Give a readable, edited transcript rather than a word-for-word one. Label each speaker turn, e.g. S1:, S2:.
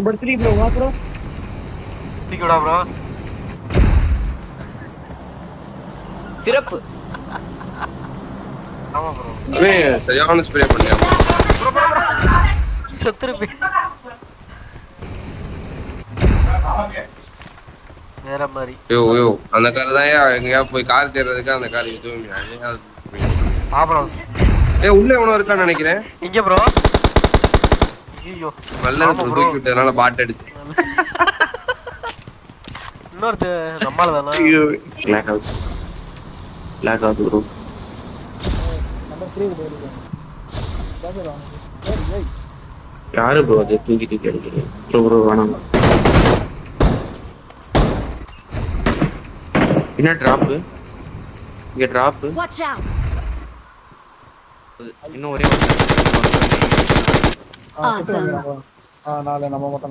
S1: number 3 bro வா bro
S2: தூக்கிடா bro
S3: சிறப்பு
S2: ஆமா ப்ரோ
S4: அவன் சரியான ஸ்ப்ரே பண்ணியா
S2: செத்துருப்பி வேற மாதிரி
S4: ஐயோ அந்த கார் தான் எங்கயா போய் கார் தேடுறதுக்கு அந்த கார் இதுவும்
S2: பாப்போம்
S4: உள்ள எவனோ இருக்கான்னு நினைக்கிறேன்
S2: இங்க ப்ரோ ஐயோ
S4: நல்லது ப்ரோ தூக்கி விட்டதுனால பாட் அடிச்சு
S2: இன்னொருத்த நம்மால தானா
S5: லாக் ஆகுது ப்ரோ
S1: நம்பர் 3 ப்ரோ பாக்கறோம் ஏய்
S5: யாரு ப்ரோ அது தூக்கி அடிக்கிறீங்க ப்ரோ வேணாம் என்ன டிராப் இங்க டிராப் இன்னும் ஒரே
S1: ஆ நாளை நம்ம